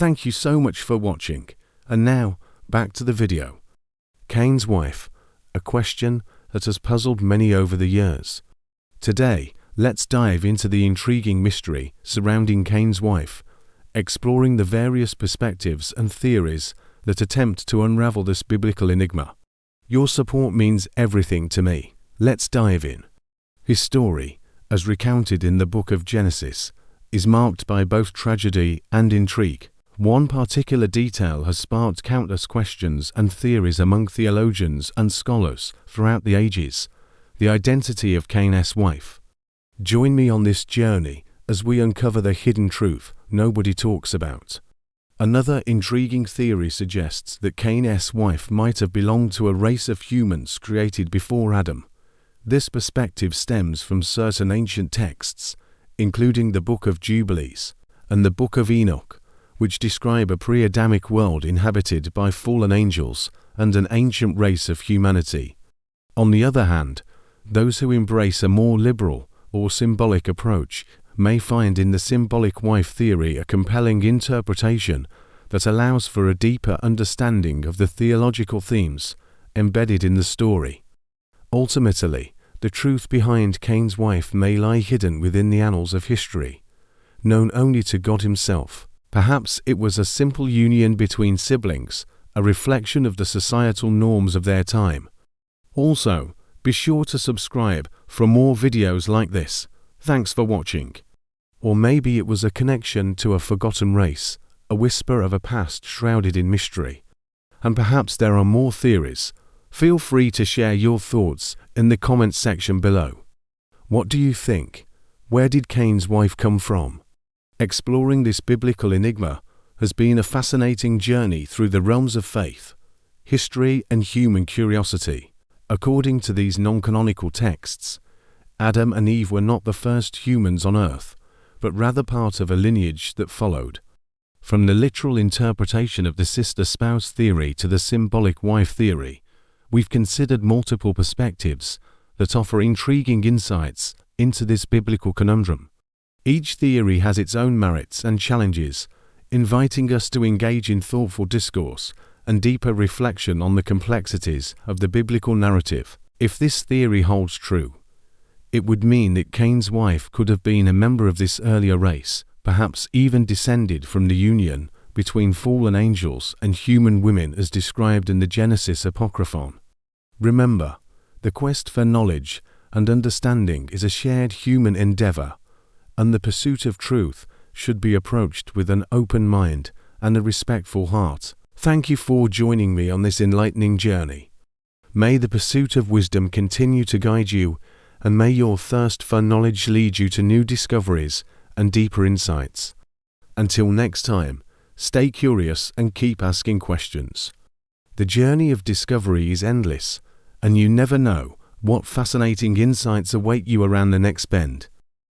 Thank you so much for watching. And now, back to the video. Cain's wife, a question that has puzzled many over the years. Today, let's dive into the intriguing mystery surrounding Cain's wife, exploring the various perspectives and theories that attempt to unravel this biblical enigma. Your support means everything to me. Let's dive in. His story, as recounted in the book of Genesis, is marked by both tragedy and intrigue. One particular detail has sparked countless questions and theories among theologians and scholars throughout the ages: the identity of Cain's wife. Join me on this journey as we uncover the hidden truth nobody talks about. Another intriguing theory suggests that Cain's wife might have belonged to a race of humans created before Adam. This perspective stems from certain ancient texts, including the book of Jubilees and the book of Enoch, which describe a pre-Adamic world inhabited by fallen angels and an ancient race of humanity. On the other hand, those who embrace a more liberal or symbolic approach may find in the symbolic wife theory a compelling interpretation that allows for a deeper understanding of the theological themes embedded in the story. Ultimately, the truth behind Cain's wife may lie hidden within the annals of history, known only to God Himself. Perhaps it was a simple union between siblings, a reflection of the societal norms of their time. Also, be sure to subscribe for more videos like this. Thanks for watching. Or maybe it was a connection to a forgotten race, a whisper of a past shrouded in mystery. And perhaps there are more theories. Feel free to share your thoughts in the comments section below. What do you think? Where did Cain's wife come from? Exploring this biblical enigma has been a fascinating journey through the realms of faith, history, and human curiosity. According to these non-canonical texts, Adam and Eve were not the first humans on earth, but rather part of a lineage that followed. From the literal interpretation of the sister-spouse theory to the symbolic wife theory, we've considered multiple perspectives that offer intriguing insights into this biblical conundrum. Each theory has its own merits and challenges, inviting us to engage in thoughtful discourse and deeper reflection on the complexities of the biblical narrative. If this theory holds true, it would mean that Cain's wife could have been a member of this earlier race, perhaps even descended from the union between fallen angels and human women as described in the Genesis Apocryphon. Remember, the quest for knowledge and understanding is a shared human endeavor, and the pursuit of truth should be approached with an open mind and a respectful heart. Thank you for joining me on this enlightening journey. May the pursuit of wisdom continue to guide you, and may your thirst for knowledge lead you to new discoveries and deeper insights. Until next time, stay curious and keep asking questions. The journey of discovery is endless, and you never know what fascinating insights await you around the next bend.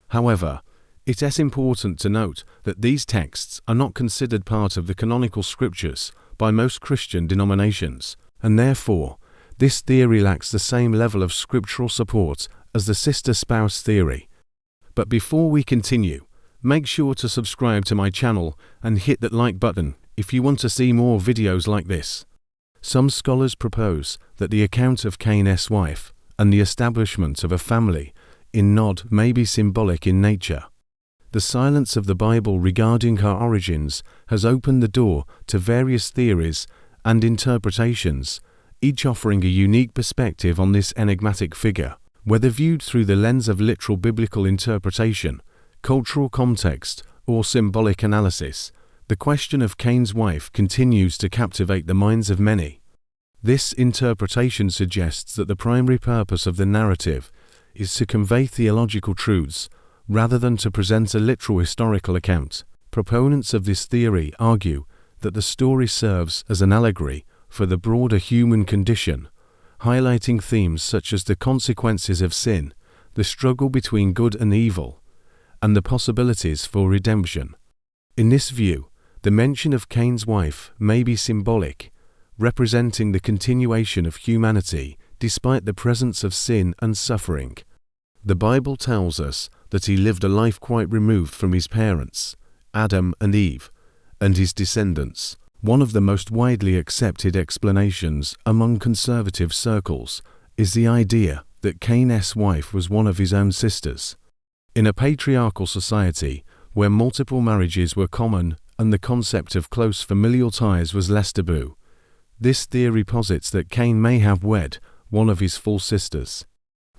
However, it is important to note that these texts are not considered part of the canonical scriptures by most Christian denominations, and therefore, this theory lacks the same level of scriptural support as the sister-spouse theory. But before we continue, make sure to subscribe to my channel and hit that like button if you want to see more videos like this. Some scholars propose that the account of Cain's wife and the establishment of a family in Nod may be symbolic in nature. The silence of the Bible regarding her origins has opened the door to various theories and interpretations, each offering a unique perspective on this enigmatic figure. Whether viewed through the lens of literal biblical interpretation, cultural context, or symbolic analysis, the question of Cain's wife continues to captivate the minds of many. This interpretation suggests that the primary purpose of the narrative is to convey theological truths, rather than to present a literal historical account. Proponents of this theory argue that the story serves as an allegory for the broader human condition, highlighting themes such as the consequences of sin, the struggle between good and evil, and the possibilities for redemption. In this view, the mention of Cain's wife may be symbolic, representing the continuation of humanity despite the presence of sin and suffering. The Bible tells us that he lived a life quite removed from his parents, Adam and Eve, and his descendants. One of the most widely accepted explanations among conservative circles is the idea that Cain's wife was one of his own sisters. In a patriarchal society where multiple marriages were common and the concept of close familial ties was less taboo, this theory posits that Cain may have wed one of his full sisters.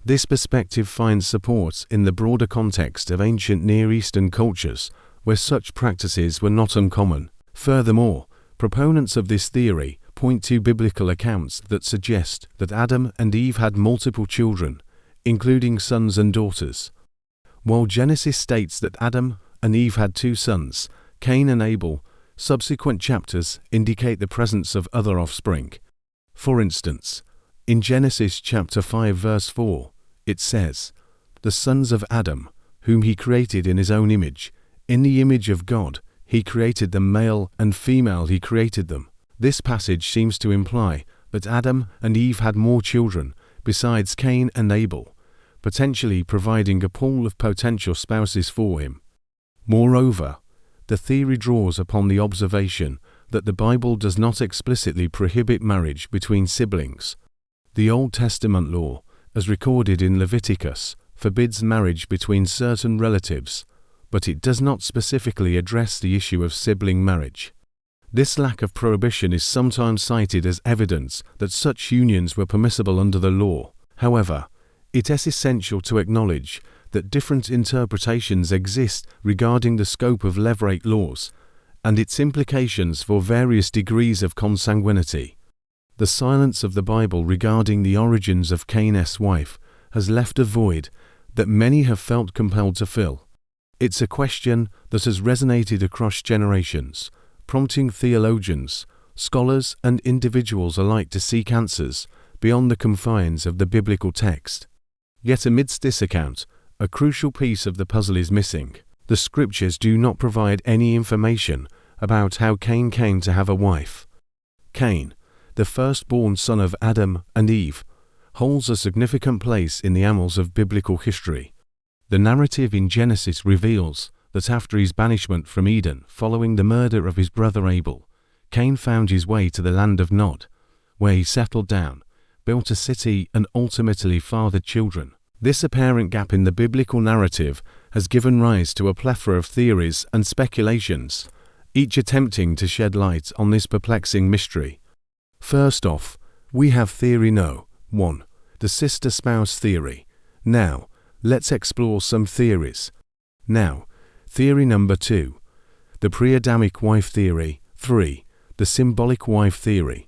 This perspective finds support in the broader context of ancient Near Eastern cultures where such practices were not uncommon. Furthermore, proponents of this theory point to biblical accounts that suggest that Adam and Eve had multiple children, including sons and daughters. While Genesis states that Adam and Eve had 2 sons, Cain and Abel, subsequent chapters indicate the presence of other offspring. For instance, in Genesis chapter 5 verse 4, it says, "The sons of Adam, whom he created in his own image, in the image of God, he created them, male and female he created them." This passage seems to imply that Adam and Eve had more children besides Cain and Abel, potentially providing a pool of potential spouses for him. Moreover, the theory draws upon the observation that the Bible does not explicitly prohibit marriage between siblings. The Old Testament law, as recorded in Leviticus, forbids marriage between certain relatives, but it does not specifically address the issue of sibling marriage. This lack of prohibition is sometimes cited as evidence that such unions were permissible under the law. However, it is essential to acknowledge that different interpretations exist regarding the scope of levirate laws and its implications for various degrees of consanguinity. The silence of the Bible regarding the origins of Cain's wife has left a void that many have felt compelled to fill. It's a question that has resonated across generations, prompting theologians, scholars, and individuals alike to seek answers beyond the confines of the biblical text. Yet amidst this account, a crucial piece of the puzzle is missing. The scriptures do not provide any information about how Cain came to have a wife. Cain, the firstborn son of Adam and Eve, holds a significant place in the annals of biblical history. The narrative in Genesis reveals that after his banishment from Eden following the murder of his brother Abel, Cain found his way to the land of Nod, where he settled down, built a city, and ultimately fathered children. This apparent gap in the biblical narrative has given rise to a plethora of theories and speculations, each attempting to shed light on this perplexing mystery. First off, we have Theory No. 1. The sister spouse theory. Now, let's explore some theories. Now, Theory number 2. The pre-Adamic wife theory. 3. The symbolic wife theory.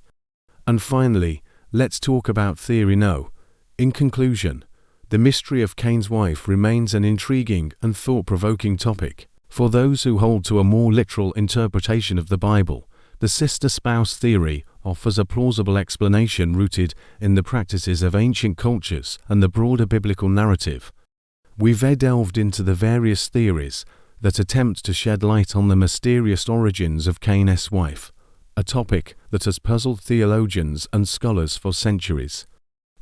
And finally, let's talk about Theory No. In conclusion, the mystery of Cain's wife remains an intriguing and thought-provoking topic. For those who hold to a more literal interpretation of the Bible, the sister spouse theory offers a plausible explanation rooted in the practices of ancient cultures and the broader biblical narrative. We've delved into the various theories that attempt to shed light on the mysterious origins of Cain's wife, a topic that has puzzled theologians and scholars for centuries.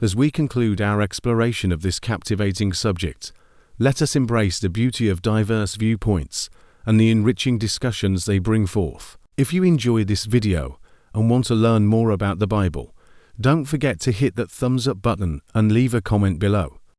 As we conclude our exploration of this captivating subject, let us embrace the beauty of diverse viewpoints and the enriching discussions they bring forth. If you enjoyed this video and want to learn more about the Bible, don't forget to hit that thumbs up button and leave a comment below.